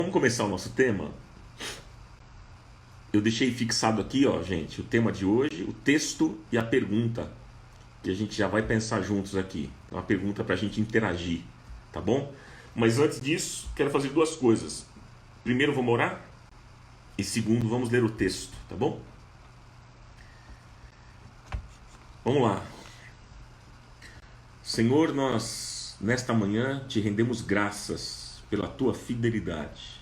Vamos começar o nosso tema? Eu deixei fixado aqui, ó, gente, o tema de hoje, o texto e a pergunta, que a gente já vai pensar juntos aqui. É uma pergunta para a gente interagir, tá bom? Mas antes disso, quero fazer duas coisas. Primeiro, vamos orar. E segundo, vamos ler o texto, tá bom? Vamos lá. Senhor, nós nesta manhã te rendemos graças pela tua fidelidade.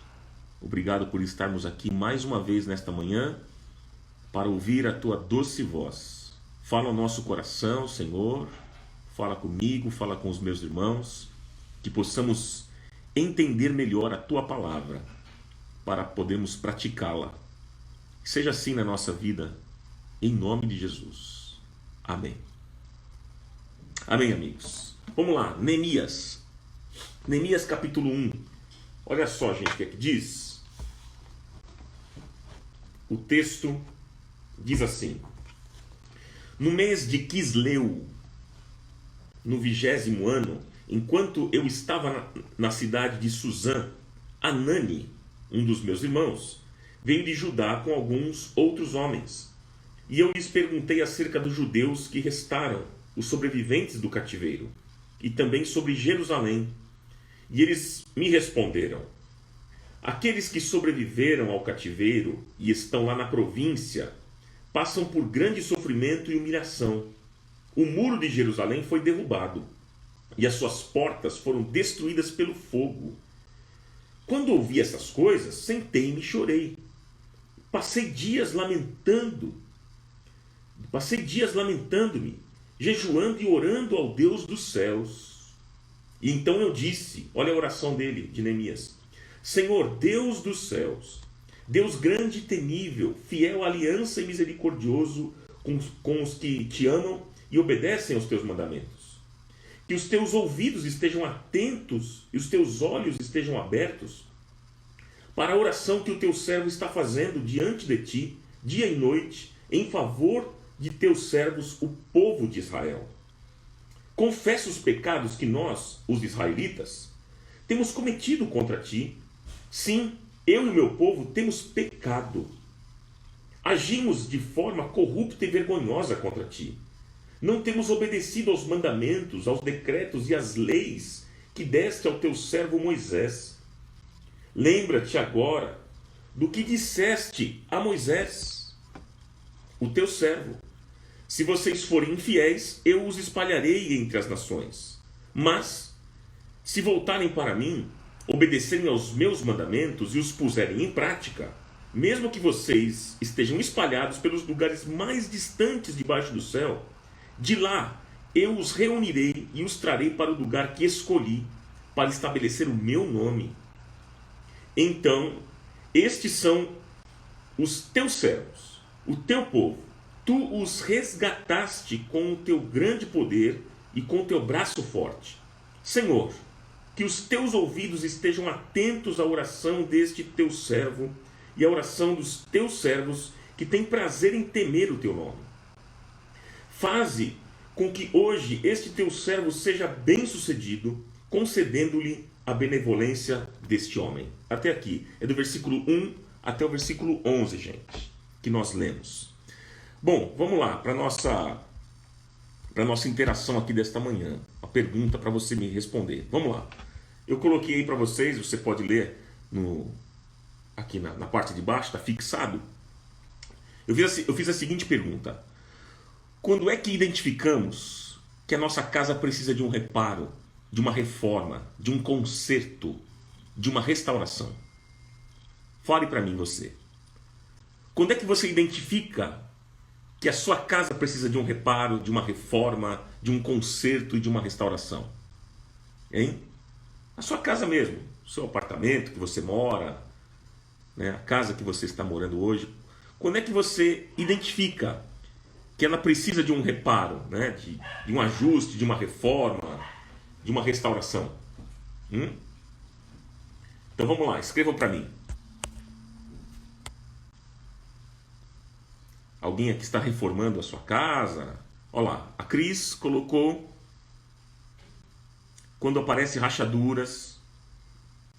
Obrigado por estarmos aqui mais uma vez nesta manhã para ouvir a tua doce voz. Fala ao nosso coração, Senhor. Fala comigo, fala com os meus irmãos, que possamos entender melhor a tua palavra para podermos praticá-la. Que seja assim na nossa vida, em nome de Jesus. Amém. Amém, amigos. Vamos lá, Neemias. Neemias capítulo 1. Olha só, gente, o que é que diz? O texto diz assim: no mês de Quisleu, no 20º ano, enquanto eu estava na cidade de Suzã, Anani, um dos meus irmãos, veio de Judá com alguns outros homens. E eu lhes perguntei acerca dos judeus que restaram, os sobreviventes do cativeiro, e também sobre Jerusalém. E eles me responderam: aqueles que sobreviveram ao cativeiro e estão lá na província passam por grande sofrimento e humilhação. O muro de Jerusalém foi derrubado e as suas portas foram destruídas pelo fogo. Quando ouvi essas coisas, sentei-me e chorei. Passei dias lamentando-me, jejuando e orando ao Deus dos céus. E então eu disse, olha a oração dele, de Neemias: Senhor, Deus dos céus, Deus grande e temível, fiel à aliança e misericordioso com os que te amam e obedecem aos teus mandamentos. Que os teus ouvidos estejam atentos e os teus olhos estejam abertos para a oração que o teu servo está fazendo diante de ti, dia e noite, em favor de teus servos, o povo de Israel. Confessa os pecados que nós, os israelitas, temos cometido contra ti. Sim, eu e o meu povo temos pecado. Agimos de forma corrupta e vergonhosa contra ti. Não temos obedecido aos mandamentos, aos decretos e às leis que deste ao teu servo Moisés. Lembra-te agora do que disseste a Moisés, o teu servo. Se vocês forem infiéis, eu os espalharei entre as nações. Mas, se voltarem para mim, obedecerem aos meus mandamentos e os puserem em prática, mesmo que vocês estejam espalhados pelos lugares mais distantes debaixo do céu, de lá eu os reunirei e os trarei para o lugar que escolhi para estabelecer o meu nome. Então, estes são os teus servos, o teu povo. Tu os resgataste com o teu grande poder e com o teu braço forte. Senhor, que os teus ouvidos estejam atentos à oração deste teu servo e à oração dos teus servos que têm prazer em temer o teu nome. Faze com que hoje este teu servo seja bem-sucedido, concedendo-lhe a benevolência deste homem. Até aqui, é do versículo 1 até o versículo 11, gente, que nós lemos. Bom, vamos lá para a nossa interação aqui desta manhã. Uma pergunta para você me responder. Vamos lá. Eu coloquei aí para vocês, você pode ler aqui na parte de baixo, está fixado. Eu fiz a seguinte pergunta: quando é que identificamos que a nossa casa precisa de um reparo, de uma reforma, de um conserto, de uma restauração? Fale para mim, você. Quando é que você identifica que a sua casa precisa de um reparo, de uma reforma, de um conserto e de uma restauração? Hein? A sua casa mesmo, o seu apartamento que você mora, né, a casa que você está morando hoje. Quando é que você identifica que ela precisa de um reparo, né, de um ajuste, de uma reforma, de uma restauração? Então vamos lá, escrevam para mim. Alguém aqui está reformando a sua casa? Olha lá, a Cris colocou: quando aparecem rachaduras,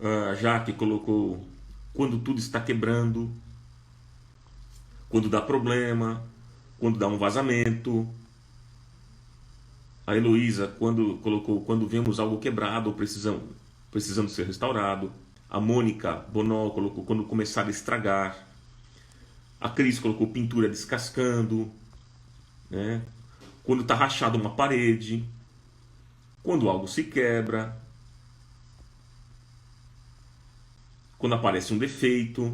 A Jaque colocou quando tudo está quebrando, quando dá problema, quando dá um vazamento. A Heloísa colocou quando vemos algo quebrado ou precisando ser restaurado. A Mônica Bonol colocou quando começar a estragar. A Cris colocou pintura descascando, né? Quando está rachada uma parede, quando algo se quebra, quando aparece um defeito.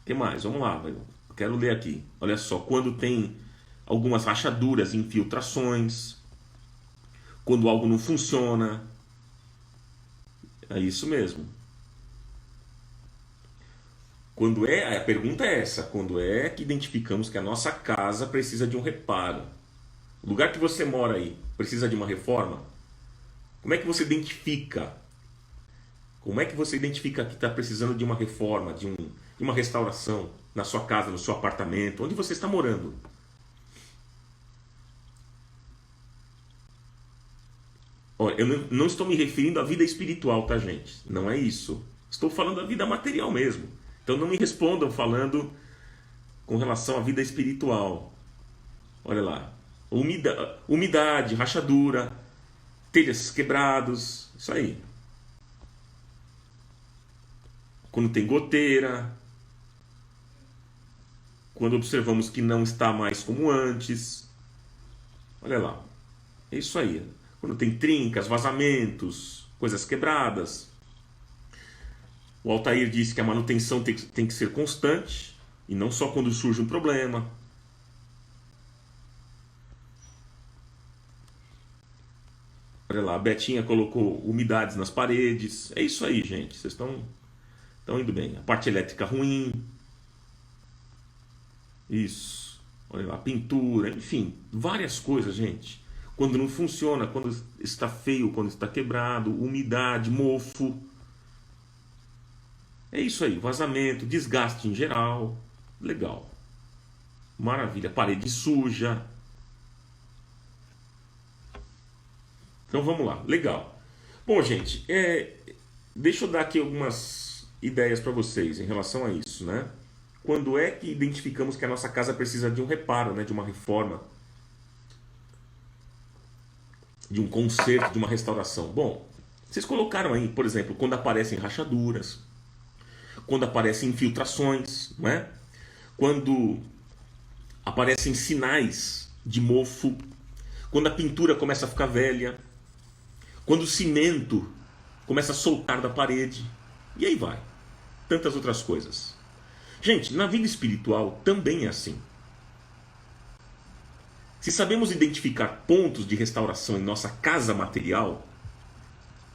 O que mais? Vamos lá, eu quero ler aqui. Olha só, quando tem algumas rachaduras, infiltrações, quando algo não funciona. É isso mesmo. A pergunta é essa: quando é que identificamos que a nossa casa precisa de um reparo? O lugar que você mora aí precisa de uma reforma? Como é que você identifica? Como é que você identifica que está precisando de uma reforma, de uma restauração na sua casa, no seu apartamento, onde você está morando? Olha, eu não estou me referindo à vida espiritual, tá, gente? Não é isso. Estou falando da vida material mesmo. Então não me respondam falando com relação à vida espiritual. Olha lá. Umidade, rachadura, telhas quebrados, isso aí. Quando tem goteira, quando observamos que não está mais como antes. Olha lá. É isso aí. Quando tem trincas, vazamentos, coisas quebradas. O Altair disse que a manutenção tem que ser constante e não só quando surge um problema. Olha lá, a Betinha colocou umidades nas paredes. É isso aí, gente. Vocês estão indo bem. A parte elétrica ruim. Isso. Olha lá, pintura, enfim, várias coisas, gente. Quando não funciona, quando está feio, quando está quebrado, umidade, mofo. É isso aí, vazamento, desgaste em geral. Legal. Maravilha. Parede suja. Então vamos lá, legal. Bom, gente, deixa eu dar aqui algumas ideias para vocês em relação a isso, né? Quando é que identificamos que a nossa casa precisa de um reparo, né? De uma reforma, de um conserto, de uma restauração? Bom, vocês colocaram aí, por exemplo, quando aparecem rachaduras, quando aparecem infiltrações, né? Quando aparecem sinais de mofo, quando a pintura começa a ficar velha, quando o cimento começa a soltar da parede, e aí vai. Tantas outras coisas. Gente, na vida espiritual também é assim. Se sabemos identificar pontos de restauração em nossa casa material,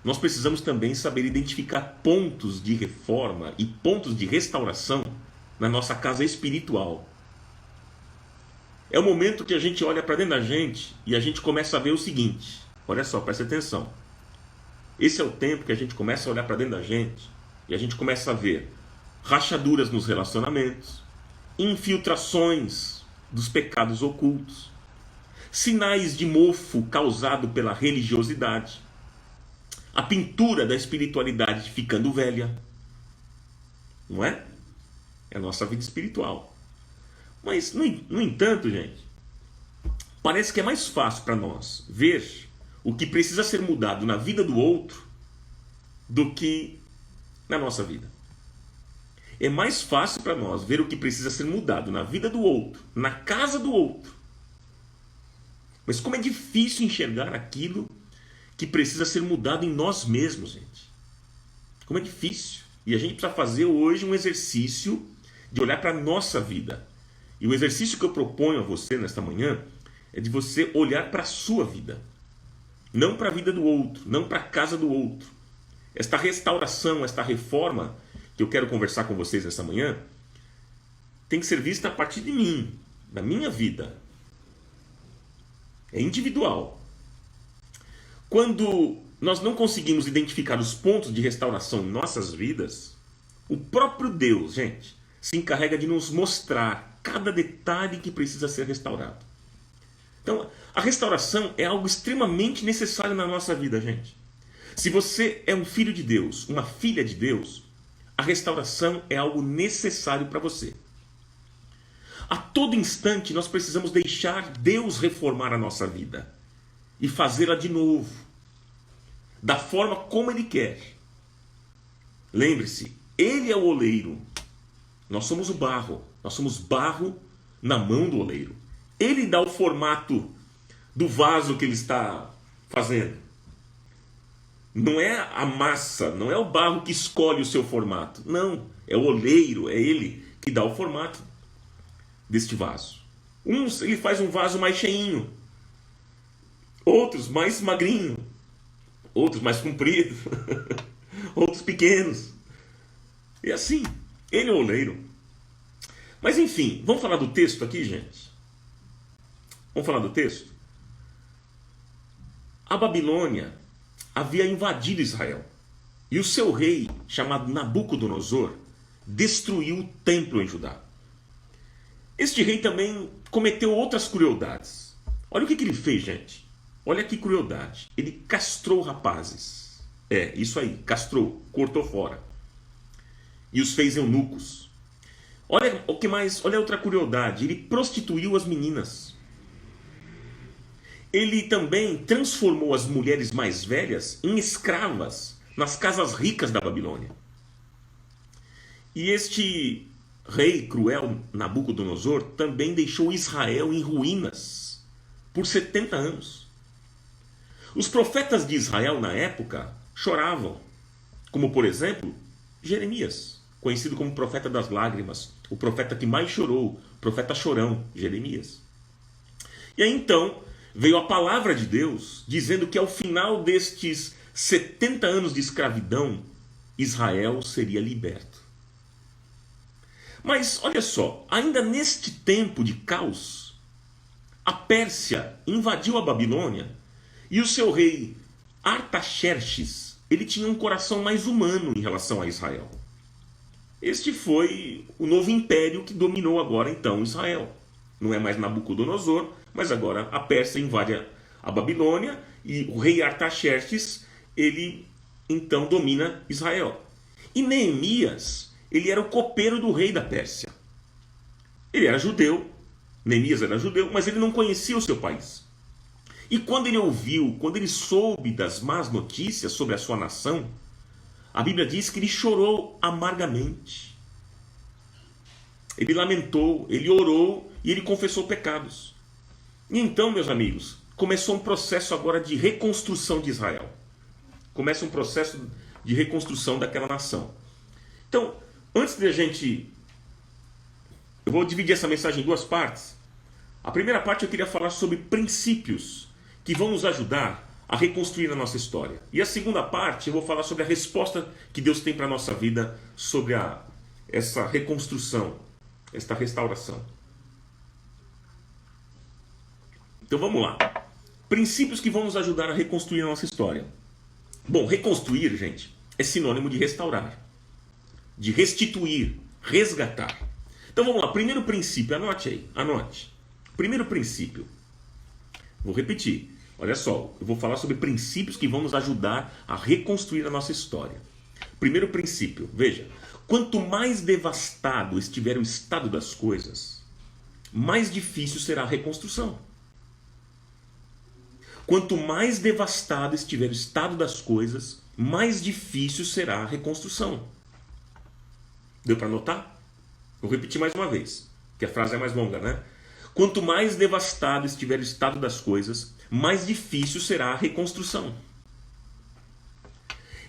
nós precisamos também saber identificar pontos de reforma e pontos de restauração na nossa casa espiritual. É o momento que a gente olha para dentro da gente e a gente começa a ver o seguinte. Olha só, presta atenção. Esse é o tempo que a gente começa a olhar para dentro da gente e a gente começa a ver rachaduras nos relacionamentos, infiltrações dos pecados ocultos, sinais de mofo causado pela religiosidade, a pintura da espiritualidade ficando velha. Não é? É a nossa vida espiritual. Mas, no entanto, gente, parece que é mais fácil para nós ver o que precisa ser mudado na vida do outro do que na nossa vida. É mais fácil para nós ver o que precisa ser mudado na vida do outro, na casa do outro. Mas como é difícil enxergar aquilo que precisa ser mudado em nós mesmos, gente. Como é difícil. E a gente precisa fazer hoje um exercício de olhar para a nossa vida. E o exercício que eu proponho a você nesta manhã é de você olhar para a sua vida. Não para a vida do outro, não para a casa do outro. Esta restauração, esta reforma que eu quero conversar com vocês nesta manhã tem que ser vista a partir de mim, da minha vida. É individual. Quando nós não conseguimos identificar os pontos de restauração em nossas vidas, o próprio Deus, gente, se encarrega de nos mostrar cada detalhe que precisa ser restaurado. Então, a restauração é algo extremamente necessário na nossa vida, gente. Se você é um filho de Deus, uma filha de Deus, a restauração é algo necessário para você. A todo instante nós precisamos deixar Deus reformar a nossa vida e fazê-la de novo, da forma como Ele quer. Lembre-se, Ele é o oleiro, nós somos o barro, nós somos barro na mão do oleiro. Ele dá o formato do vaso que Ele está fazendo. Não é a massa, não é o barro que escolhe o seu formato. Não, é o oleiro, é Ele que dá o formato deste vaso. Uns, Ele faz um vaso mais cheinho, outros mais magrinho, outros mais comprido, outros pequenos. E assim, Ele é o oleiro. Mas enfim, vamos falar do texto aqui, gente? Vamos falar do texto? A Babilônia havia invadido Israel. E o seu rei, chamado Nabucodonosor, destruiu o templo em Judá. Este rei também cometeu outras crueldades. Olha o que ele fez, gente. Olha que crueldade. Ele castrou rapazes. É, isso aí, castrou, cortou fora. E os fez eunucos. Olha o que mais, olha outra crueldade. Ele prostituiu as meninas. Ele também transformou as mulheres mais velhas em escravas nas casas ricas da Babilônia. E este rei cruel, Nabucodonosor, também deixou Israel em ruínas por 70 anos. Os profetas de Israel na época choravam, como por exemplo, Jeremias, conhecido como profeta das lágrimas, o profeta que mais chorou, o profeta chorão, Jeremias. E aí então veio a palavra de Deus dizendo que ao final destes 70 anos de escravidão, Israel seria liberto. Mas olha só, ainda neste tempo de caos, a Pérsia invadiu a Babilônia e o seu rei Artaxerxes, ele tinha um coração mais humano em relação a Israel. Este foi o novo império que dominou agora então Israel. Não é mais Nabucodonosor, mas agora a Pérsia invade a Babilônia e o rei Artaxerxes, ele então domina Israel. E Neemias, ele era o copeiro do rei da Pérsia. Ele era judeu, Neemias era judeu, mas ele não conhecia o seu país. E quando ele ouviu, quando ele soube das más notícias sobre a sua nação, a Bíblia diz que ele chorou amargamente. Ele lamentou, ele orou e ele confessou pecados. E então, meus amigos, começou um processo agora de reconstrução de Israel. Começa um processo de reconstrução daquela nação. Então, antes de a gente... Eu vou dividir essa mensagem em duas partes. A primeira parte eu queria falar sobre princípios que vão nos ajudar a reconstruir a nossa história. E a segunda parte eu vou falar sobre a resposta que Deus tem para a nossa vida sobre essa reconstrução, esta restauração. Então vamos lá. Princípios que vão nos ajudar a reconstruir a nossa história. Bom, reconstruir, gente, é sinônimo de restaurar, de restituir, resgatar. Então vamos lá, primeiro princípio, anote aí, anote. Primeiro princípio, vou repetir, olha só, eu vou falar sobre princípios que vão nos ajudar a reconstruir a nossa história. Primeiro princípio, veja, quanto mais devastado estiver o estado das coisas, mais difícil será a reconstrução. Quanto mais devastado estiver o estado das coisas, mais difícil será a reconstrução. Deu para notar? Vou repetir mais uma vez, que a frase é mais longa, né? Quanto mais devastado estiver o estado das coisas, mais difícil será a reconstrução.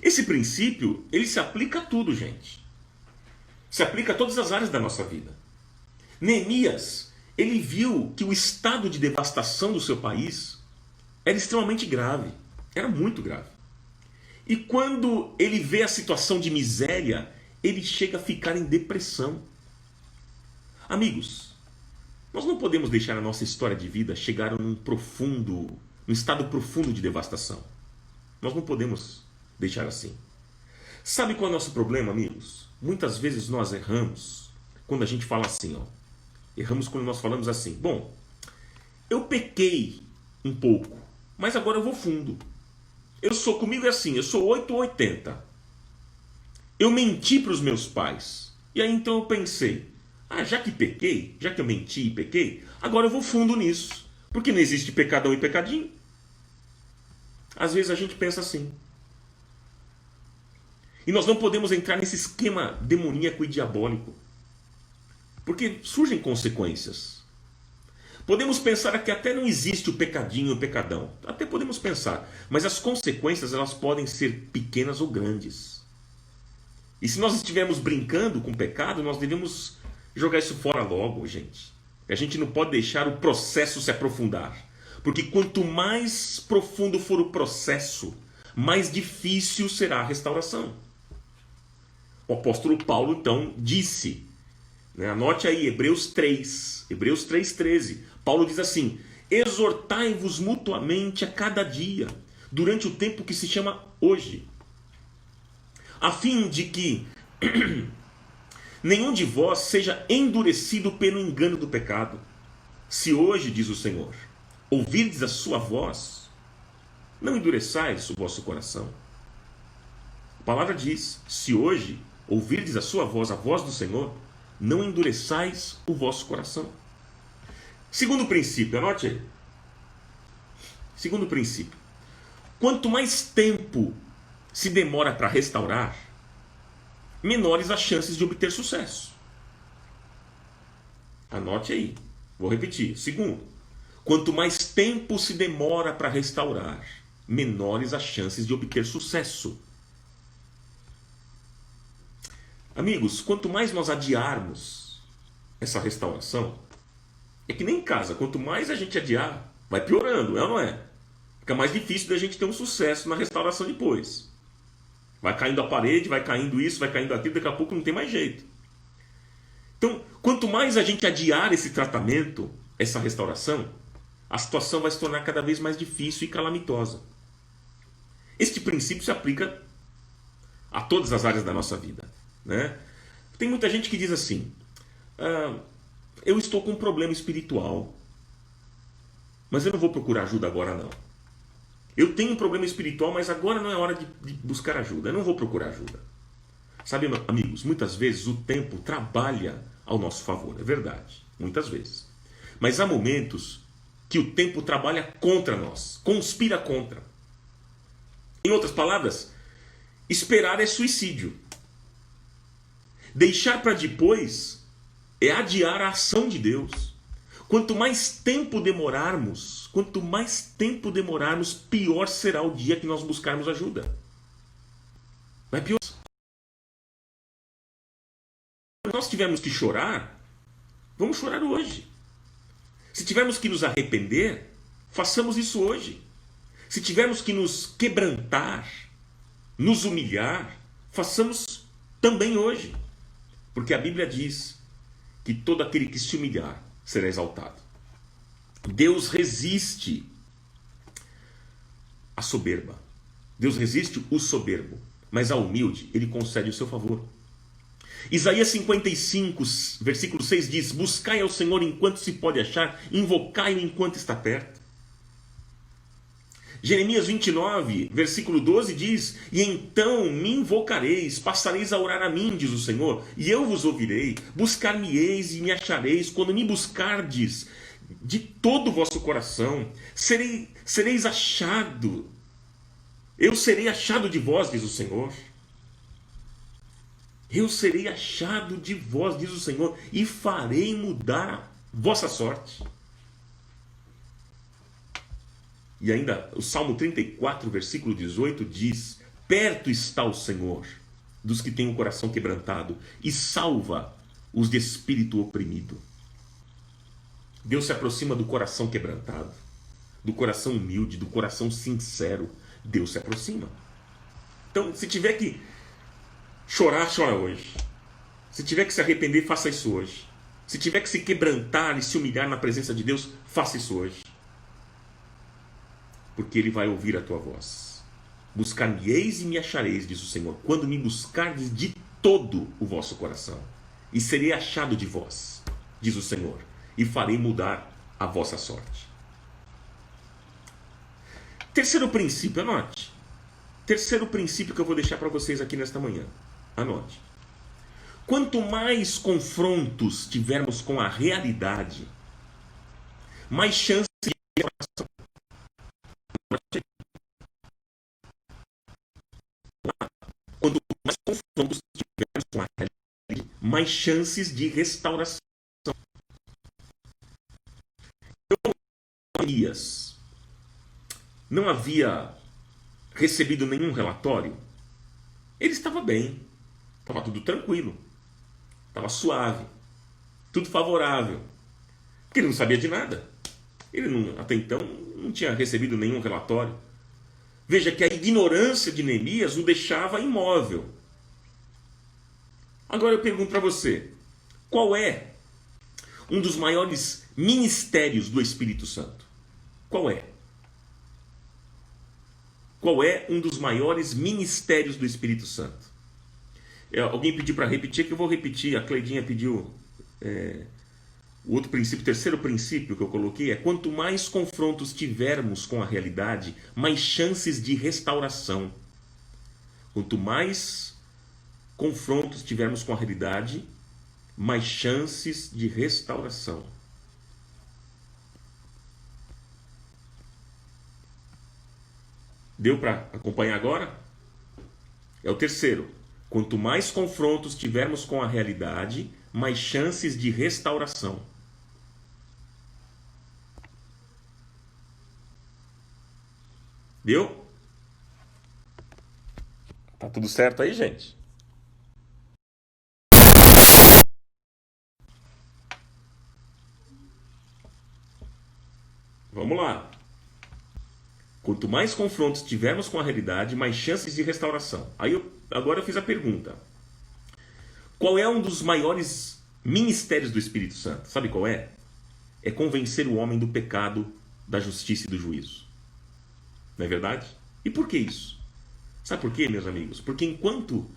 Esse princípio, ele se aplica a tudo, gente. Se aplica a todas as áreas da nossa vida. Neemias, ele viu que o estado de devastação do seu país era extremamente grave, era muito grave. E quando ele vê a situação de miséria, ele chega a ficar em depressão. Amigos, nós não podemos deixar a nossa história de vida chegar a num estado profundo de devastação. Nós não podemos deixar assim. Sabe qual é o nosso problema, amigos? Muitas vezes nós erramos quando a gente fala assim, ó. Erramos quando nós falamos assim, bom, eu pequei um pouco, mas agora eu vou fundo. Comigo é assim, eu sou 8 ou 80. Eu menti para os meus pais. E aí então eu pensei, já que pequei, já que eu menti e pequei, agora eu vou fundo nisso. Porque não existe pecadão e pecadinho. Às vezes a gente pensa assim. E nós não podemos entrar nesse esquema demoníaco e diabólico. Porque surgem consequências. Podemos pensar que até não existe o pecadinho e o pecadão. Até podemos pensar. Mas as consequências elas podem ser pequenas ou grandes. E se nós estivermos brincando com o pecado, nós devemos jogar isso fora logo, gente. A gente não pode deixar o processo se aprofundar. Porque quanto mais profundo for o processo, mais difícil será a restauração. O apóstolo Paulo então disse, anote aí, Hebreus 3:13. Paulo diz assim: exortai-vos mutuamente a cada dia, durante o tempo que se chama hoje, a fim de que nenhum de vós seja endurecido pelo engano do pecado. Se hoje, diz o Senhor, ouvirdes a sua voz, não endureçais o vosso coração. A palavra diz, se hoje ouvirdes a sua voz, a voz do Senhor, não endureçais o vosso coração. Segundo princípio, anote aí. Segundo princípio. Quanto mais tempo se demora para restaurar, menores as chances de obter sucesso. Anote aí. Vou repetir. Segundo. Quanto mais tempo se demora para restaurar, menores as chances de obter sucesso. Amigos, quanto mais nós adiarmos essa restauração, é que nem em casa, quanto mais a gente adiar, vai piorando, é ou não é? Fica mais difícil da gente ter um sucesso na restauração depois. Vai caindo a parede, vai caindo isso, vai caindo aquilo, daqui a pouco não tem mais jeito. Então, quanto mais a gente adiar esse tratamento, essa restauração, a situação vai se tornar cada vez mais difícil e calamitosa. Este princípio se aplica a todas as áreas da nossa vida. Tem muita gente que diz assim, eu estou com um problema espiritual, mas eu não vou procurar ajuda agora não. Eu tenho um problema espiritual, mas agora não é hora de buscar ajuda, eu não vou procurar ajuda. Sabe, amigos, muitas vezes o tempo trabalha ao nosso favor, é verdade, muitas vezes. Mas há momentos que o tempo trabalha contra nós, conspira contra. Em outras palavras, esperar é suicídio. Deixar para depois é adiar a ação de Deus. Quanto mais tempo demorarmos, pior será o dia que nós buscarmos ajuda. Vai pior. Se nós tivermos que chorar, vamos chorar hoje. Se tivermos que nos arrepender, façamos isso hoje. Se tivermos que nos quebrantar, nos humilhar, façamos também hoje. Porque a Bíblia diz que todo aquele que se humilhar será exaltado. Deus resiste à soberba. Deus resiste o soberbo. Mas ao humilde, ele concede o seu favor. Isaías 55, versículo 6 diz: buscai ao Senhor enquanto se pode achar, invocai-o enquanto está perto. Jeremias 29, versículo 12 diz: e então me invocareis, passareis a orar a mim, diz o Senhor, e eu vos ouvirei, buscar-me-eis e me achareis, quando me buscardes de todo o vosso coração, sereis achado, eu serei achado de vós, diz o Senhor. Eu serei achado de vós, diz o Senhor, e farei mudar a vossa sorte. E ainda o Salmo 34, versículo 18 diz: perto está o Senhor dos que têm o coração quebrantado e salva os de espírito oprimido. Deus se aproxima do coração quebrantado, do coração humilde, do coração sincero. Deus se aproxima. Então, se tiver que chorar, chora hoje. Se tiver que se arrepender, faça isso hoje. Se tiver que se quebrantar e se humilhar na presença de Deus, faça isso hoje. Porque Ele vai ouvir a tua voz. Buscar-me-eis e me achareis, diz o Senhor, quando me buscardes de todo o vosso coração. E serei achado de vós, diz o Senhor, e farei mudar a vossa sorte. Terceiro princípio, anote. Terceiro princípio que eu vou deixar para vocês aqui nesta manhã. Anote. Quanto mais confrontos tivermos com a realidade, mais chances de restauração. Quanto mais confrontos tivermos com a realidade, mais chances de restauração. Elias não havia recebido nenhum relatório. Ele estava bem, estava tudo tranquilo, estava suave, tudo favorável, porque ele não sabia de nada. Ele não, até então não tinha recebido nenhum relatório. Veja que a ignorância de Neemias o deixava imóvel. Agora eu pergunto para você, qual é um dos maiores ministérios do Espírito Santo? Qual é? Qual é um dos maiores ministérios do Espírito Santo? Alguém pediu para repetir, que eu vou repetir. A Cleidinha pediu. O outro princípio, o terceiro princípio que eu coloquei é: quanto mais confrontos tivermos com a realidade, mais chances de restauração. Quanto mais confrontos tivermos com a realidade, mais chances de restauração. Deu para acompanhar agora? É o terceiro. Quanto mais confrontos tivermos com a realidade, mais chances de restauração. Deu? Tá tudo certo aí, gente? Vamos lá. Quanto mais confrontos tivermos com a realidade, mais chances de restauração. Agora eu fiz a pergunta. Qual é um dos maiores ministérios do Espírito Santo? Sabe qual é? É convencer o homem do pecado, da justiça e do juízo. Não é verdade? E por que isso? Sabe por quê, meus amigos? Porque enquanto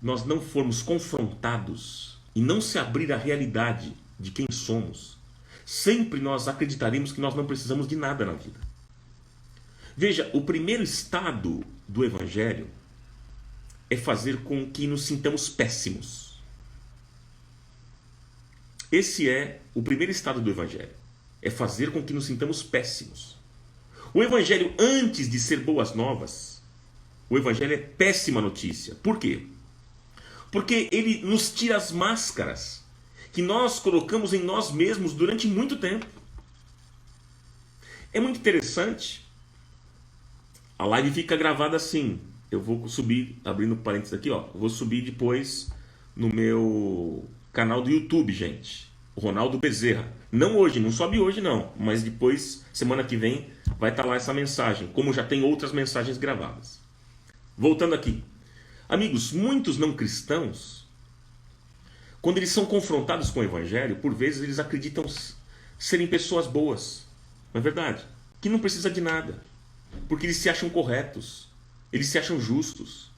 nós não formos confrontados e não se abrir a realidade de quem somos, sempre nós acreditaremos que nós não precisamos de nada na vida. Veja, o primeiro estado do Evangelho é fazer com que nos sintamos péssimos. Esse é o primeiro estado do Evangelho. É fazer com que nos sintamos péssimos. O Evangelho, antes de ser boas novas, o Evangelho é péssima notícia. Por quê? Porque ele nos tira as máscaras que nós colocamos em nós mesmos durante muito tempo. É muito interessante. A live fica gravada assim. Eu vou subir, abrindo parênteses aqui, ó. Eu vou subir depois no meu canal do YouTube, gente. O Ronaldo Bezerra. Não hoje, não sobe hoje não. Mas depois, semana que vem, vai estar lá essa mensagem. Como já tem outras mensagens gravadas. Voltando aqui. Amigos, muitos não cristãos, quando eles são confrontados com o Evangelho, por vezes eles acreditam serem pessoas boas. Não é verdade? Que não precisa de nada. Porque eles se acham corretos, eles se acham justos.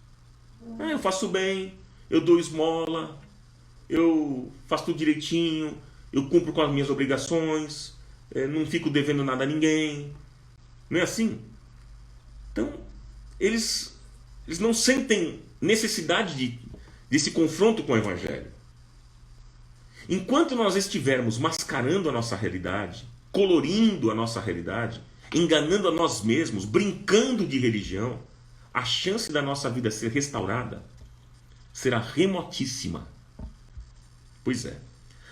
Eu faço bem, eu dou esmola, eu faço tudo direitinho, eu cumpro com as minhas obrigações, não fico devendo nada a ninguém. Não é assim? Então, eles não sentem necessidade desse confronto com o Evangelho. Enquanto nós estivermos mascarando a nossa realidade, colorindo a nossa realidade, enganando a nós mesmos, brincando de religião, a chance da nossa vida ser restaurada será remotíssima. Pois é.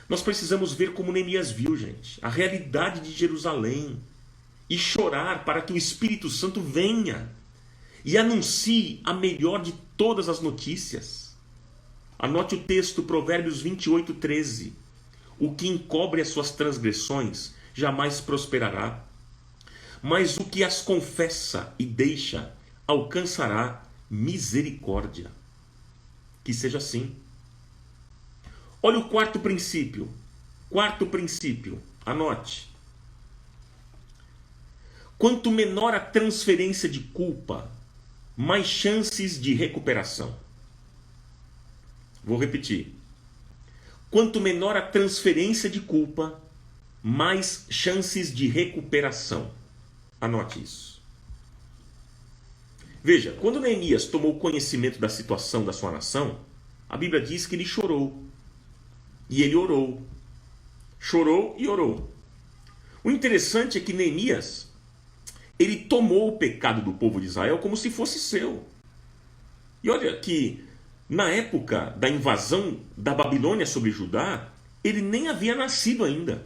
Nós precisamos ver como Neemias viu, gente, a realidade de Jerusalém e chorar para que o Espírito Santo venha e anuncie a melhor de todas as notícias. Anote o texto, Provérbios 28:13. O que encobre as suas transgressões jamais prosperará, mas o que as confessa e deixa alcançará misericórdia. Que seja assim. Olha o quarto princípio. Quarto princípio, anote. Quanto menor a transferência de culpa, mais chances de recuperação. Vou repetir. Quanto menor a transferência de culpa, mais chances de recuperação. Anote isso. Veja, quando Neemias tomou conhecimento da situação da sua nação, a Bíblia diz que ele chorou. E ele orou. Chorou e orou. O interessante é que Neemias, ele tomou o pecado do povo de Israel como se fosse seu. E olha que, na época da invasão da Babilônia sobre Judá, ele nem havia nascido ainda.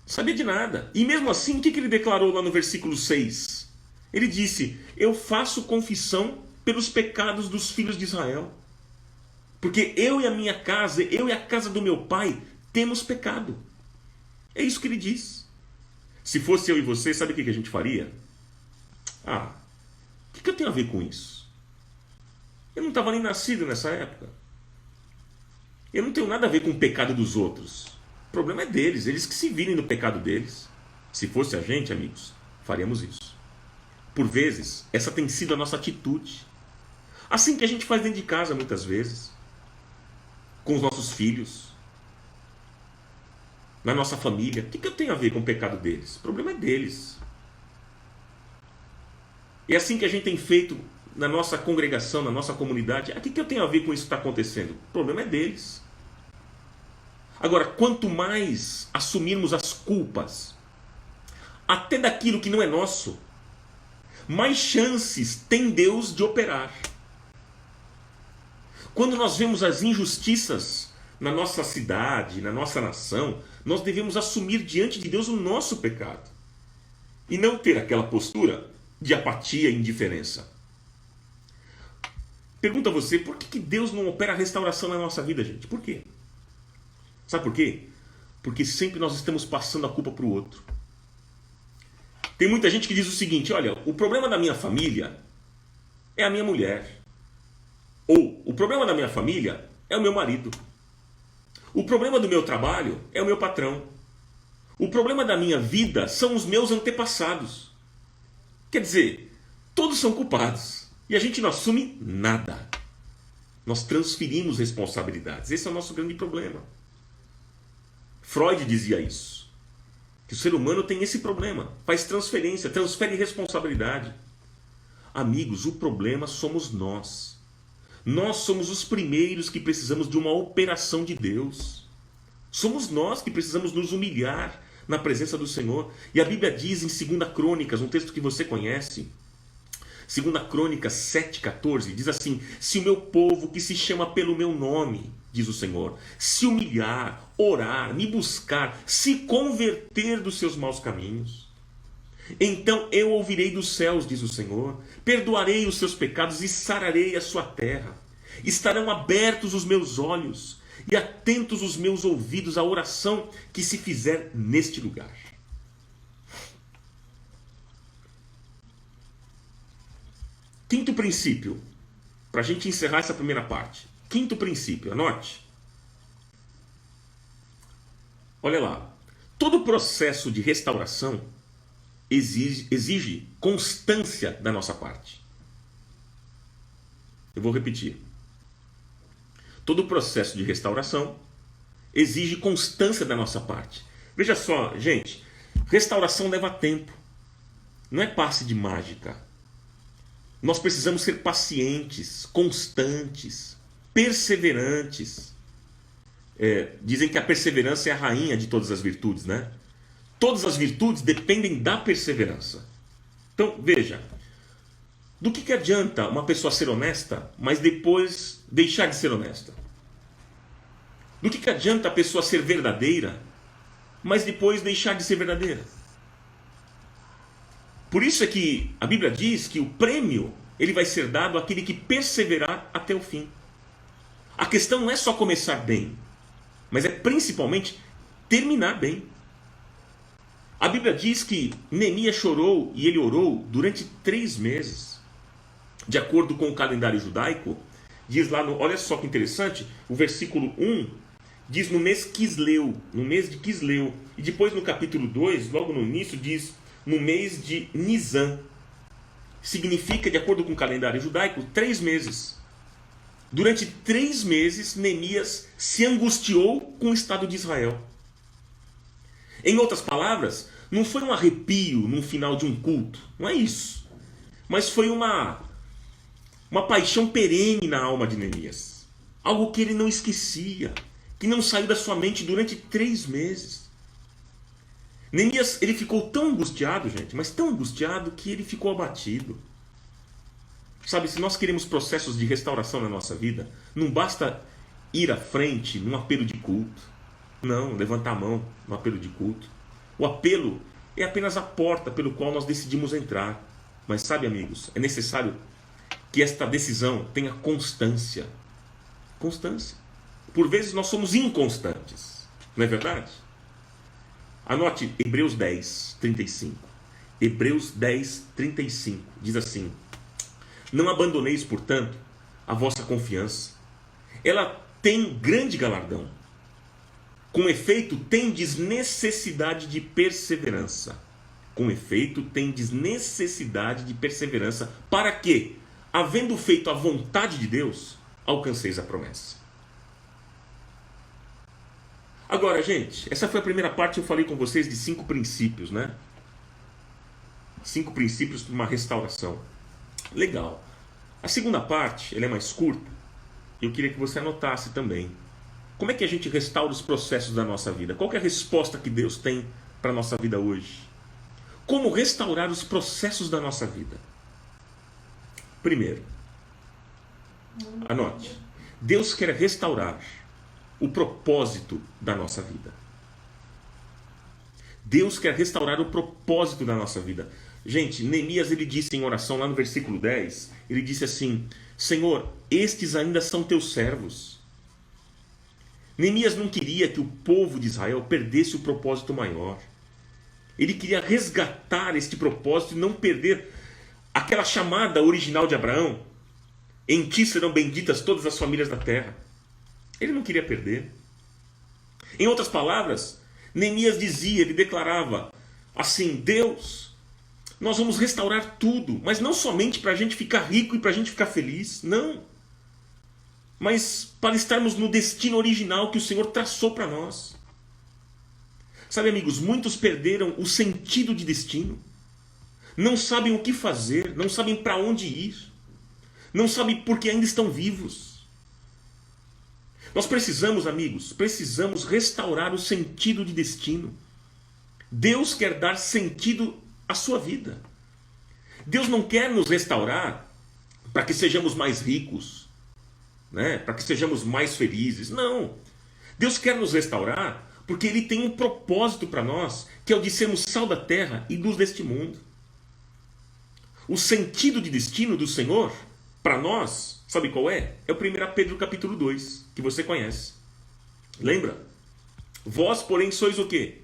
Sabia de nada. E mesmo assim, o que ele declarou lá no versículo 6? Ele disse: eu faço confissão pelos pecados dos filhos de Israel. Porque eu e a minha casa, eu e a casa do meu pai, temos pecado. É isso que ele diz. Se fosse eu e você, sabe o que a gente faria? Ah, o que eu tenho a ver com isso? Eu não estava nem nascido nessa época. Eu não tenho nada a ver com o pecado dos outros. O problema é deles, eles que se virem no pecado deles. Se fosse a gente, amigos, faríamos isso. Por vezes, essa tem sido a nossa atitude. Assim que a gente faz dentro de casa, muitas vezes. Com os nossos filhos. Na nossa família. O que eu tenho a ver com o pecado deles? O problema é deles. E é assim que a gente tem feito na nossa congregação, na nossa comunidade. O que eu tenho a ver com isso que está acontecendo? O problema é deles. Agora, quanto mais assumirmos as culpas, até daquilo que não é nosso, mais chances tem Deus de operar. Quando nós vemos as injustiças na nossa cidade, na nossa nação, nós devemos assumir diante de Deus o nosso pecado. E não ter aquela postura de apatia e indiferença. Pergunta a você, por que Deus não opera a restauração na nossa vida, gente? Por quê? Sabe por quê? Porque sempre nós estamos passando a culpa para o outro. Tem muita gente que diz o seguinte: olha, o problema da minha família é a minha mulher. Ou, o problema da minha família é o meu marido. O problema do meu trabalho é o meu patrão. O problema da minha vida são os meus antepassados. Quer dizer, todos são culpados. E a gente não assume nada. Nós transferimos responsabilidades. Esse é o nosso grande problema. Freud dizia isso. Que o ser humano tem esse problema. Faz transferência, transfere responsabilidade. Amigos, o problema somos nós. Nós somos os primeiros que precisamos de uma operação de Deus. Somos nós que precisamos nos humilhar na presença do Senhor. E a Bíblia diz em 2 Crônicas, um texto que você conhece, 2 Crônicas 7,14, diz assim: se o meu povo que se chama pelo meu nome, diz o Senhor, se humilhar, orar, me buscar, se converter dos seus maus caminhos, então eu ouvirei dos céus, diz o Senhor, perdoarei os seus pecados e sararei a sua terra. Estarão abertos os meus olhos e atentos os meus ouvidos à oração que se fizer neste lugar. Quinto princípio, para a gente encerrar essa primeira parte. Quinto princípio, anote. Olha lá. Todo processo de restauração exige constância da nossa parte. Eu vou repetir. Todo processo de restauração exige constância da nossa parte. Veja só, gente, restauração leva tempo. Não é passe de mágica. Nós precisamos ser pacientes, constantes, perseverantes. Dizem que a perseverança é a rainha de todas as virtudes, né? Todas as virtudes dependem da perseverança. Então, veja, do que adianta uma pessoa ser honesta, mas depois deixar de ser honesta? Do que adianta a pessoa ser verdadeira, mas depois deixar de ser verdadeira? Por isso é que a Bíblia diz que o prêmio ele vai ser dado àquele que perseverar até o fim. A questão não é só começar bem, mas é principalmente terminar bem. A Bíblia diz que Neemias chorou e ele orou durante 3 meses. De acordo com o calendário judaico, diz lá, olha só que interessante, o versículo 1 diz no mês Quisleu, no mês de Quisleu. E depois no capítulo 2, logo no início, diz no mês de Nisan. Significa, de acordo com o calendário judaico, 3 meses. Durante 3 meses, Neemias se angustiou com o Estado de Israel. Em outras palavras, não foi um arrepio no final de um culto, não é isso. Mas foi uma paixão perene na alma de Neemias. Algo que ele não esquecia, que não saiu da sua mente durante 3 meses. Neemias, ele ficou tão angustiado, gente, mas tão angustiado que ele ficou abatido. Sabe, se nós queremos processos de restauração na nossa vida, não basta ir à frente num apelo de culto. Não, levantar a mão no apelo de culto. O apelo é apenas a porta pelo qual nós decidimos entrar. Mas sabe, amigos, é necessário que esta decisão tenha constância. Constância. Por vezes nós somos inconstantes, não é verdade? Anote Hebreus 10, 35. Hebreus 10, 35 diz assim: não abandoneis, portanto, a vossa confiança. Ela tem grande galardão. Com efeito, tendes necessidade de perseverança. Com efeito, tendes necessidade de perseverança, para que, havendo feito a vontade de Deus, alcanceis a promessa. Agora, gente, essa foi a primeira parte. Eu falei com vocês de 5 princípios, né? 5 princípios para uma restauração. Legal. A segunda parte, ela é mais curta. Eu queria que você anotasse também. Como é que a gente restaura os processos da nossa vida? Qual que é a resposta que Deus tem para a nossa vida hoje? Como restaurar os processos da nossa vida? Primeiro, anote. Deus quer restaurar o propósito da nossa vida. Deus quer restaurar o propósito da nossa vida. Gente, Neemias, ele disse em oração lá no versículo 10, ele disse assim: Senhor, estes ainda são teus servos. Neemias não queria que o povo de Israel perdesse o propósito maior. Ele queria resgatar este propósito e não perder aquela chamada original de Abraão: em ti serão benditas todas as famílias da terra. Ele não queria perder. Em outras palavras, Neemias dizia, ele declarava assim: Deus, nós vamos restaurar tudo, mas não somente para a gente ficar rico e para a gente ficar feliz, não. Mas para estarmos no destino original que o Senhor traçou para nós. Sabe, amigos, muitos perderam o sentido de destino. Não sabem o que fazer, não sabem para onde ir. Não sabem porque ainda estão vivos. Nós precisamos, amigos, precisamos restaurar o sentido de destino. Deus quer dar sentido à sua vida. Deus não quer nos restaurar para que sejamos mais ricos, né? Para que sejamos mais felizes. Não. Deus quer nos restaurar porque Ele tem um propósito para nós, que é o de sermos sal da terra e luz deste mundo. O sentido de destino do Senhor, para nós, sabe qual é? É o 1 Pedro capítulo 2, que você conhece. Lembra? Vós, porém, sois o quê?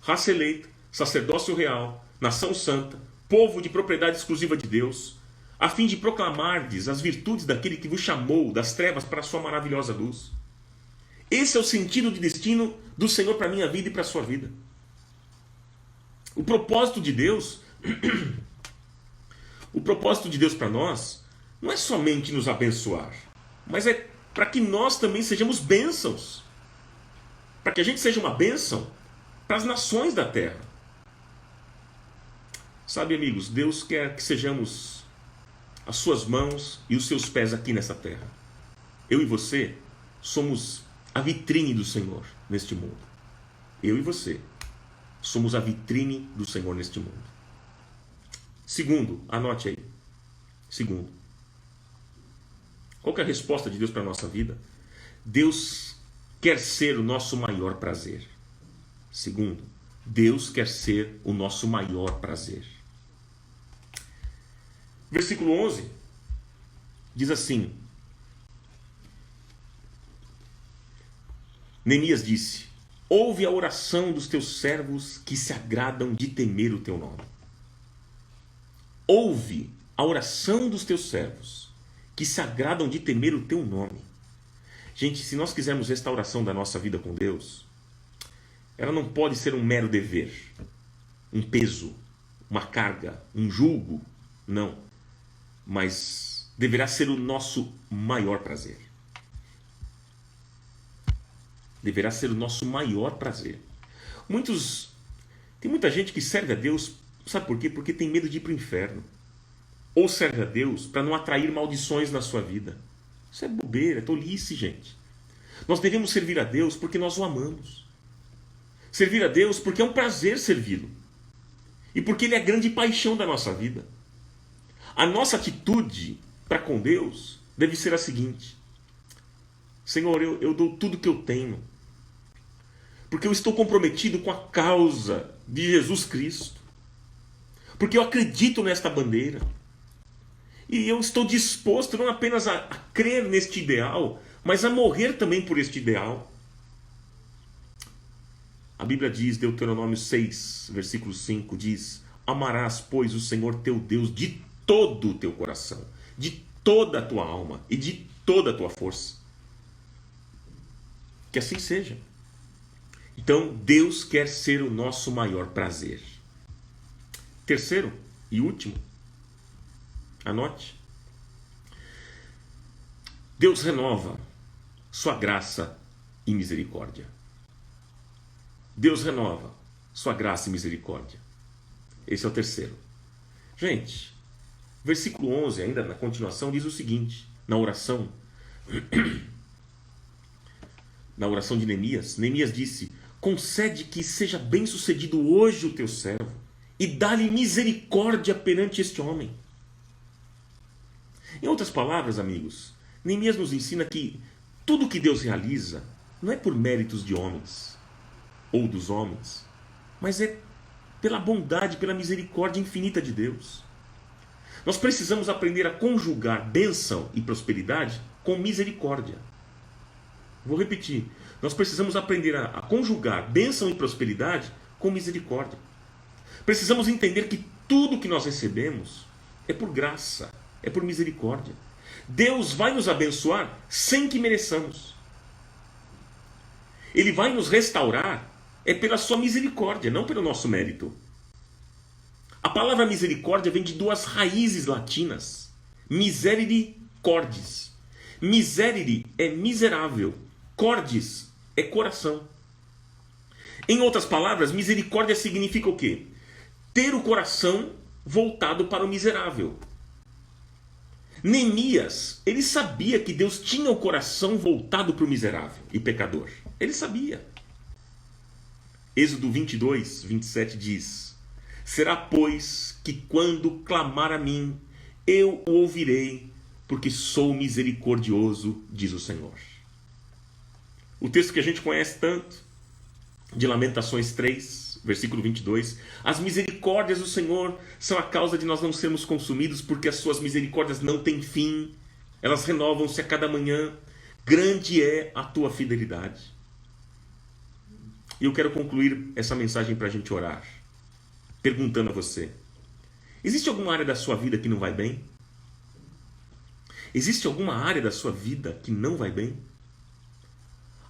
Raça eleita, sacerdócio real, nação santa, povo de propriedade exclusiva de Deus, a fim de proclamardes as virtudes daquele que vos chamou das trevas para a sua maravilhosa luz. Esse é o sentido de destino do Senhor para a minha vida e para a sua vida. O propósito de Deus, o propósito de Deus para nós, não é somente nos abençoar, mas é para que nós também sejamos bênçãos. Para que a gente seja uma bênção para as nações da terra. Sabe, amigos, Deus quer que sejamos as suas mãos e os seus pés aqui nessa terra. Eu e você somos a vitrine do Senhor neste mundo. Eu e você somos a vitrine do Senhor neste mundo. Segundo, anote aí. Segundo, qual que é a resposta de Deus para a nossa vida? Deus quer ser o nosso maior prazer. Segundo, Deus quer ser o nosso maior prazer. Versículo 11 diz assim: Neemias disse: ouve a oração dos teus servos que se agradam de temer o teu nome. Ouve a oração dos teus servos que se agradam de temer o teu nome. Gente, se nós quisermos restauração da nossa vida com Deus, ela não pode ser um mero dever, um peso, uma carga, um jugo. Não. Mas deverá ser o nosso maior prazer. Deverá ser o nosso maior prazer. Muitos Tem muita gente que serve a Deus, sabe por quê? Porque tem medo de ir para o inferno. Ou serve a Deus para não atrair maldições na sua vida. Isso é bobeira, é tolice, gente. Nós devemos servir a Deus porque nós o amamos. Servir a Deus porque é um prazer servi-lo. E porque Ele é a grande paixão da nossa vida. A nossa atitude para com Deus deve ser a seguinte: Senhor, eu dou tudo que eu tenho, porque eu estou comprometido com a causa de Jesus Cristo, porque eu acredito nesta bandeira, e eu estou disposto não apenas a crer neste ideal, mas a morrer também por este ideal. A Bíblia diz, Deuteronômio 6, versículo 5, diz: amarás, pois, o Senhor teu Deus de todo o teu coração, de toda a tua alma e de toda a tua força. Que assim seja. Então, Deus quer ser o nosso maior prazer. Terceiro e último, anote: Deus renova sua graça e misericórdia. Deus renova sua graça e misericórdia. Esse é o terceiro. Gente, versículo 11, ainda na continuação, diz o seguinte, na oração de Neemias. Neemias disse: concede que seja bem sucedido hoje o teu servo, e dá-lhe misericórdia perante este homem. Em outras palavras, amigos, Neemias nos ensina que tudo que Deus realiza não é por méritos de homens ou dos homens, mas é pela bondade, pela misericórdia infinita de Deus. Nós precisamos aprender a conjugar bênção e prosperidade com misericórdia. Vou repetir. Nós precisamos aprender a conjugar bênção e prosperidade com misericórdia. Precisamos entender que tudo que nós recebemos é por graça, é por misericórdia. Deus vai nos abençoar sem que mereçamos. Ele vai nos restaurar pela sua misericórdia, não pelo nosso mérito. A palavra misericórdia vem de duas raízes latinas: miserere cordis. Miserere é miserável, cordis é coração. Em outras palavras, misericórdia significa o quê? Ter o coração voltado para o miserável. Neemias, ele sabia que Deus tinha o coração voltado para o miserável e pecador. Ele sabia. Êxodo 22, 27 diz: será, pois, que quando clamar a mim, eu o ouvirei, porque sou misericordioso, diz o Senhor. O texto que a gente conhece tanto, de Lamentações 3, versículo 22, as misericórdias do Senhor são a causa de nós não sermos consumidos, porque as suas misericórdias não têm fim, elas renovam-se a cada manhã, grande é a tua fidelidade. E eu quero concluir essa mensagem para a gente orar, perguntando a você: existe alguma área da sua vida que não vai bem? Existe alguma área da sua vida que não vai bem?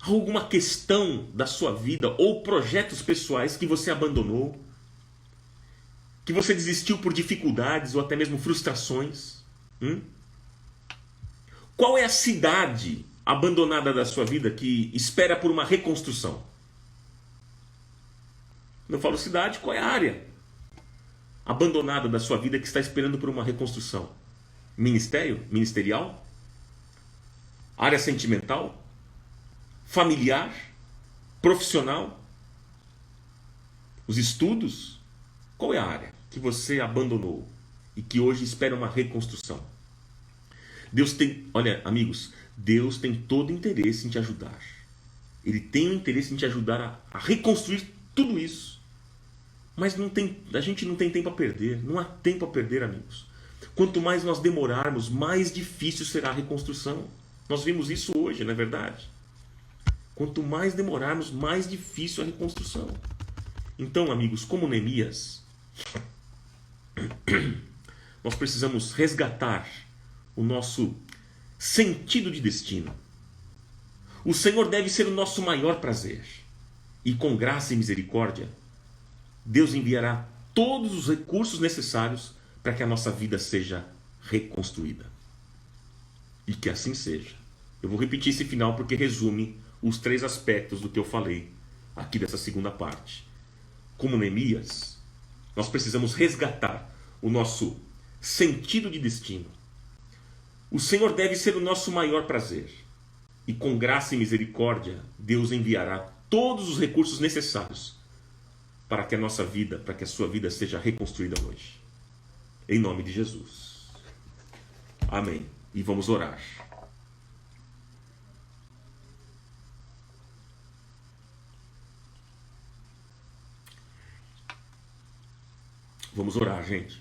Há alguma questão da sua vida ou projetos pessoais que você abandonou? Que você desistiu por dificuldades ou até mesmo frustrações? Qual é a cidade abandonada da sua vida que espera por uma reconstrução? Não falo cidade, qual é a área abandonada da sua vida que está esperando por uma reconstrução? Ministério? Ministerial? Área sentimental? Familiar? Profissional? Os estudos? Qual é a área que você abandonou e que hoje espera uma reconstrução? Deus tem, olha, amigos, Deus tem todo interesse em te ajudar. Ele tem o interesse em te ajudar a reconstruir tudo isso. Mas a gente não tem tempo a perder. Não há tempo a perder, amigos. Quanto mais nós demorarmos, mais difícil será a reconstrução. Nós vimos isso hoje, não é verdade? Quanto mais demorarmos, mais difícil a reconstrução. Então, amigos, como Neemias, nós precisamos resgatar o nosso sentido de destino. O Senhor deve ser o nosso maior prazer. E com graça e misericórdia, Deus enviará todos os recursos necessários para que a nossa vida seja reconstruída. E que assim seja. Eu vou repetir esse final porque resume os 3 aspectos do que eu falei aqui dessa segunda parte. como Neemias, nós precisamos resgatar o nosso sentido de destino. O Senhor deve ser o nosso maior prazer. E com graça e misericórdia, Deus enviará todos os recursos necessários para que a nossa vida, para que a sua vida seja reconstruída hoje. Em nome de Jesus. Amém. E vamos orar. Vamos orar, gente.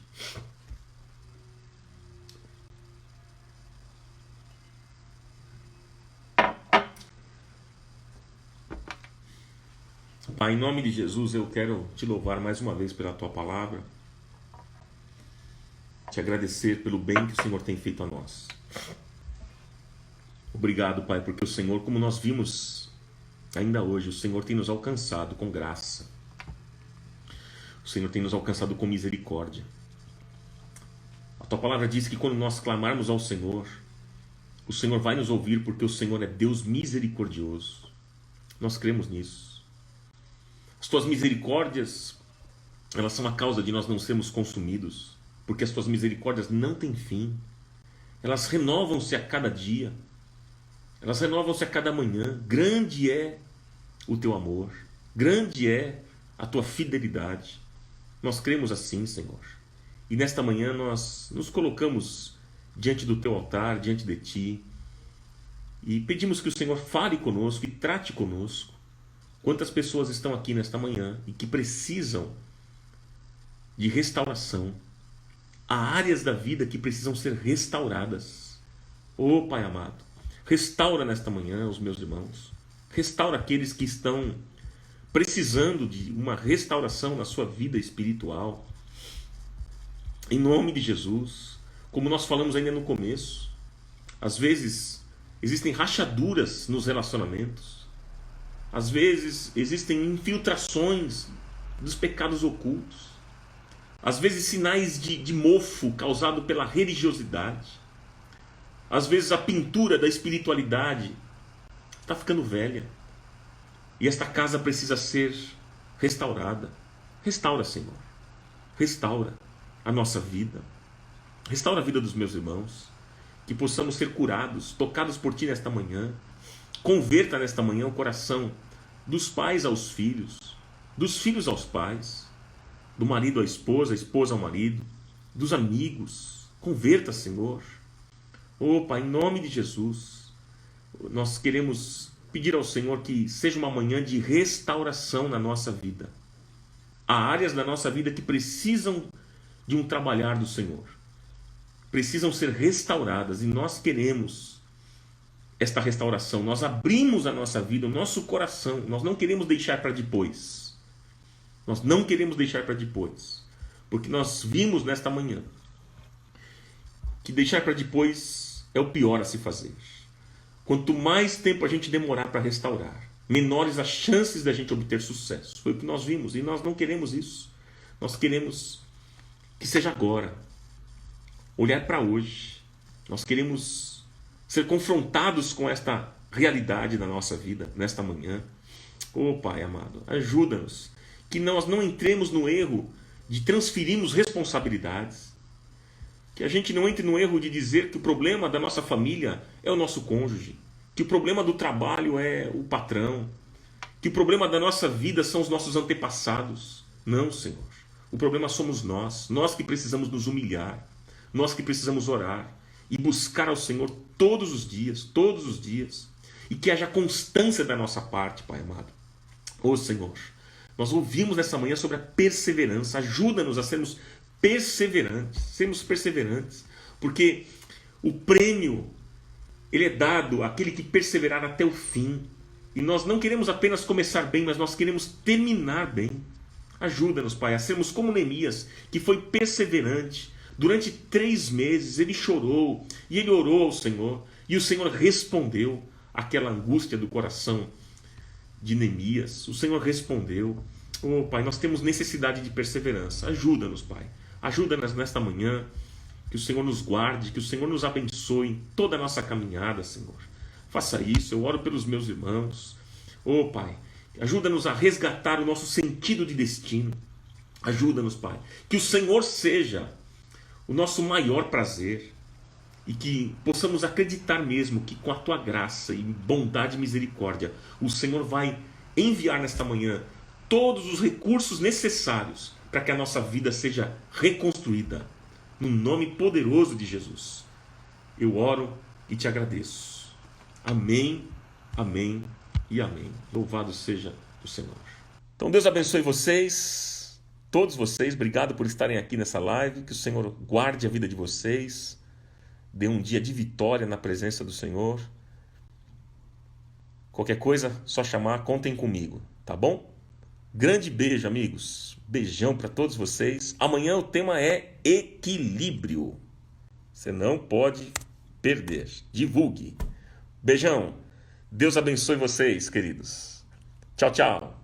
Pai, em nome de Jesus, eu quero te louvar mais uma vez pela tua palavra. Te agradecer pelo bem que o Senhor tem feito a nós. Obrigado, Pai, porque o Senhor, como nós vimos ainda hoje, o Senhor tem nos alcançado com graça. O Senhor tem nos alcançado com misericórdia. A tua palavra diz que quando nós clamarmos ao Senhor, o Senhor vai nos ouvir, porque o Senhor é Deus misericordioso. Nós cremos nisso. As tuas misericórdias, elas são a causa de nós não sermos consumidos, porque as tuas misericórdias não têm fim. Elas renovam-se a cada dia. Elas renovam-se a cada manhã. Grande é o teu amor. Grande é a tua fidelidade. Nós cremos assim, Senhor. E nesta manhã nós nos colocamos diante do teu altar, diante de ti, e pedimos que o Senhor fale conosco e trate conosco. Quantas pessoas estão aqui nesta manhã e que precisam de restauração. Há áreas da vida que precisam ser restauradas. Oh, Pai amado, restaura nesta manhã os meus irmãos. Restaura aqueles que estão precisando de uma restauração na sua vida espiritual. Em nome de Jesus, como nós falamos ainda no começo, às vezes existem rachaduras nos relacionamentos. Às vezes existem infiltrações dos pecados ocultos. Às vezes sinais de mofo causado pela religiosidade. Às vezes a pintura da espiritualidade está ficando velha. E esta casa precisa ser restaurada. Restaura, Senhor. Restaura a nossa vida. Restaura a vida dos meus irmãos. Que possamos ser curados, tocados por Ti nesta manhã. Converta nesta manhã o coração dos pais aos filhos, dos filhos aos pais, do marido à esposa, a esposa ao marido, dos amigos. Converta, Senhor. Oh, Pai, em nome de Jesus, nós queremos pedir ao Senhor que seja uma manhã de restauração na nossa vida. Há áreas da nossa vida que precisam de um trabalhar do Senhor. Precisam ser restauradas e nós queremos esta restauração. Nós abrimos a nossa vida, o nosso coração. Nós não queremos deixar para depois. Nós não queremos deixar para depois. Porque nós vimos nesta manhã que deixar para depois é o pior a se fazer. Quanto mais tempo a gente demorar para restaurar, menores as chances da gente obter sucesso. Foi o que nós vimos e nós não queremos isso. Nós queremos que seja agora. Olhar para hoje. Nós queremos ser confrontados com esta realidade na nossa vida, nesta manhã. Oh, Pai amado, ajuda-nos. Que nós não entremos no erro de transferirmos responsabilidades. Que a gente não entre no erro de dizer que o problema da nossa família é o nosso cônjuge. Que o problema do trabalho é o patrão. Que o problema da nossa vida são os nossos antepassados. Não, Senhor. O problema somos nós. Nós que precisamos nos humilhar. Nós que precisamos orar. E buscar ao Senhor todos os dias, e que haja constância da nossa parte, Pai amado. Ô Senhor, nós ouvimos nessa manhã sobre a perseverança. Ajuda-nos a sermos perseverantes, porque o prêmio, ele é dado àquele que perseverar até o fim, e nós não queremos apenas começar bem, mas nós queremos terminar bem. Ajuda-nos, Pai, a sermos como Neemias, que foi perseverante. Durante 3 meses ele chorou e ele orou ao Senhor. E o Senhor respondeu àquela angústia do coração de Neemias. O Senhor respondeu. Oh, Pai, nós temos necessidade de perseverança. Ajuda-nos, Pai. Ajuda-nos nesta manhã. Que o Senhor nos guarde, que o Senhor nos abençoe em toda a nossa caminhada, Senhor. Faça isso. Eu oro pelos meus irmãos. Oh, Pai, Ajuda-nos a resgatar o nosso sentido de destino. Ajuda-nos, Pai. Que o Senhor seja o nosso maior prazer e que possamos acreditar mesmo que com a Tua graça e bondade e misericórdia o Senhor vai enviar nesta manhã todos os recursos necessários para que a nossa vida seja reconstruída. No nome poderoso de Jesus, eu oro e te agradeço. Amém, amém e amém. Louvado seja o Senhor. Então Deus abençoe vocês, todos vocês. Obrigado por estarem aqui nessa live. Que o Senhor guarde a vida de vocês. Dê um dia de vitória na presença do Senhor. Qualquer coisa, só chamar, contem comigo, tá bom? Grande beijo, amigos. Beijão para todos vocês. Amanhã o tema é equilíbrio. Você não pode perder. Divulgue. Beijão. Deus abençoe vocês, queridos. Tchau, tchau.